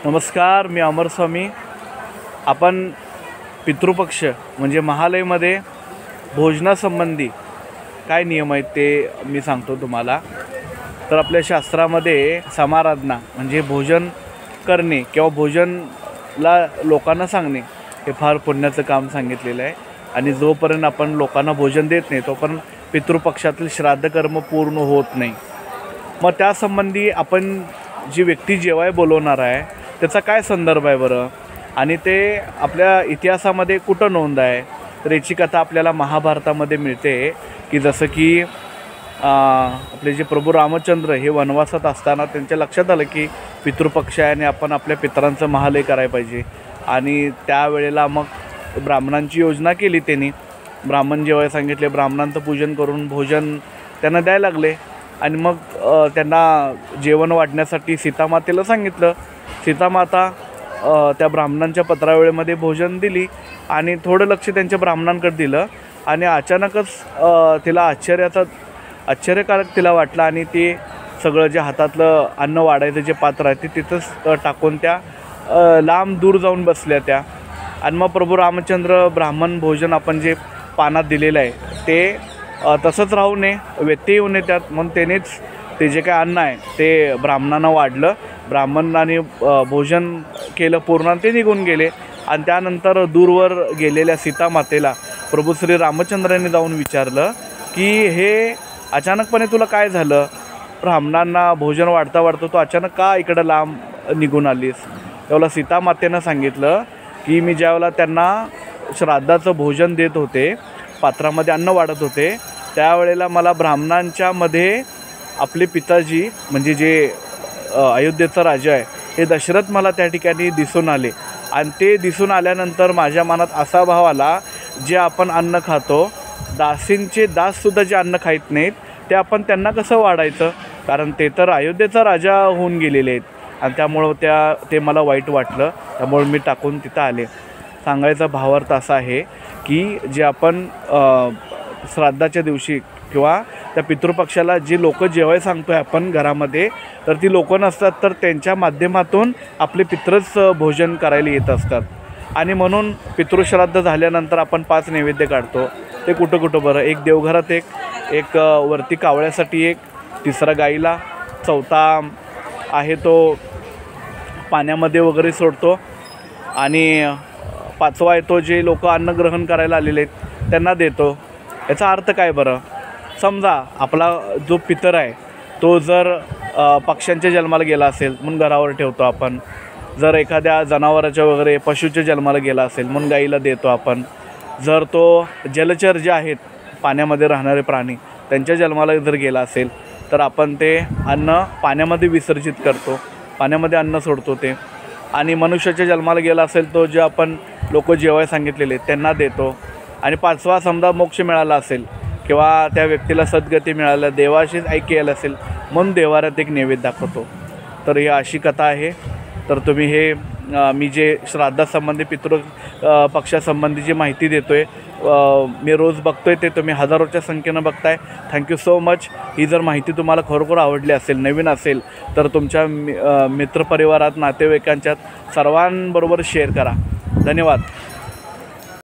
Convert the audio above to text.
नमस्कार, मी अमर स्वामी. आपण पितृपक्ष म्हणजे महालयमध्ये भोजनासंबंधी काय नियम आहेत ते मी सांगतो तुम्हाला. तर आपल्या शास्त्रामध्ये समाराधना म्हणजे भोजन करणे किंवा भोजनला लोकांना सांगणे हे फार पुण्याचं काम सांगितलेलं आहे. आणि जोपर्यंत आपण लोकांना भोजन देत नाही तोपर्यंत पितृपक्षातील श्राद्धकर्म पूर्ण होत नाही. मग त्यासंबंधी आपण जी व्यक्ती जेवाय बोलवणार आहे त्याचा काय संदर्भ आहे बरं, आणि ते आपल्या इतिहासामध्ये कुठं नोंद आहे. तर याची कथा आपल्याला महाभारतामध्ये मिळते की जसं की आपले जे प्रभू रामचंद्र हे वनवासात असताना त्यांच्या लक्षात आलं की पितृपक्ष आहे आणि आपण आपल्या पितरांचं महालय करायला पाहिजे. आणि त्यावेळेला मग ब्राह्मणांची योजना केली त्यांनी. ब्राह्मण जेवायला सांगितले, ब्राह्मणांचं पूजन करून भोजन त्यांना द्यायला लागले. आणि मग त्यांना जेवण वाढण्यासाठी सीतामातेला सांगितलं. सीतामाता त्या ब्राह्मणांच्या पत्रावळीमध्ये भोजन दिली आणि थोडं लक्ष त्यांच्या ब्राह्मणांकडे दिलं. आणि अचानकच तिला आश्चर्यकारक तिला वाटलं आणि ते सगळं जे हातातलं अन्न वाढायचं जे पात्र आहे ते तिथंच टाकून त्या लांब दूर जाऊन बसल्या त्या. आणि मग प्रभू रामचंद्र ब्राह्मण भोजन आपण जे पानात दिलेलं आहे ते तसंच राहू नये, व्यत्यय येऊ नये त्यात, म्हणून त्यानेच ते जे काय अन्न आहे ते ब्राह्मणांना वाढलं. ब्राह्मणांनी भोजन केलं पूर्ण, ते निघून गेले. आणि त्यानंतर दूरवर गेलेल्या सीतामातेला प्रभू श्री रामचंद्रांनी जाऊन विचारलं की हे अचानकपणे तुला काय झालं, ब्राह्मणांना भोजन वाढता वाढतं तू अचानक का इकडं लांब निघून आलीस. त्यावेळेला सीतामातेनं सांगितलं की मी ज्यावेळेला त्यांना श्राद्धाचं भोजन देत होते, पात्रामध्ये अन्न वाढत होते, त्यावेळेला मला ब्राह्मणांच्यामध्ये आपले पिताजी म्हणजे जे अयोध्येचा राजा आहे हे दशरथ मला त्या ठिकाणी दिसून आले. आणि ते दिसून आल्यानंतर माझ्या मनात असा भाव आला, जे आपण अन्न खातो, दासींचे दाससुद्धा जे अन्न खात नाहीत ते आपण त्यांना कसं वाढायचं, कारण ते तर अयोध्येचा राजा होऊन गेलेले आहेत. आणि त्यामुळं ते मला वाईट वाटलं, त्यामुळे मी टाकून तिथं आले. सांगायचा भावार्थ असा आहे की जे आपण श्राद्धाच्या दिवशी किंवा त्या पितृपक्षाला जी लोकं जेवाय सांगतो आहे आपण घरामध्ये, तर ती लोकं नसतात, तर त्यांच्या माध्यमातून आपले पित्रच भोजन करायला येत असतात. आणि म्हणून पितृश्राद्ध झाल्यानंतर आपण 5 नैवेद्य काढतो. ते कुठं कुठं बरं, एक देवघरात, एक वरती कावळ्यासाठी, एक तिसरा गाईला, चौथा आहे तो पाण्यामध्ये वगैरे सोडतो, आणि 5वा येतो जे लोक अन्न ग्रहण करायला आलेले आहेत त्यांना देतो. याचा अर्थ काय बरं, समजा आपला जो पितर आहे तो जर पक्ष्यांच्या जन्माला गेला असेल म्हणून घरावर ठेवतो आपण. जर एखाद्या जनावराच्या वगैरे पशूच्या जन्माला गेला असेल म्हणून गाईला देतो आपण. जर तो जलचर जे आहेत पाण्यामध्ये राहणारे प्राणी त्यांच्या जन्माला जर गेला असेल तर आपण ते अन्न पाण्यामध्ये विसर्जित करतो, पाण्यामध्ये अन्न सोडतो ते. आणि मनुष्याच्या जन्माला गेला असेल तो जे आपण लोक जेवाय सांगितलेले त्यांना देतो. आणि 5वा समजा मोक्ष मिळाला असेल किंवा त्या व्यक्तीला सद्गती मिळाल्या, देवाशीच ऐक्य आलं असेल म्हणून देवाऱ्यात एक नैवेद्य दाखवतो. तर ही अशी कथा आहे. तर तुम्ही हे मी जे श्राद्धासंबंधी पक्षासंबंधी जी माहिती देतो आहे मी रोज बघतो आहे, ते तुम्ही हजारोच्या संख्येनं बघताय. Thank you so much. ही जर माहिती तुम्हाला खरोखर आवडली असेल, नवीन असेल, तर तुमच्या मित्रपरिवारात, नातेवाईकांच्यात सर्वांबरोबर शेअर करा. धन्यवाद.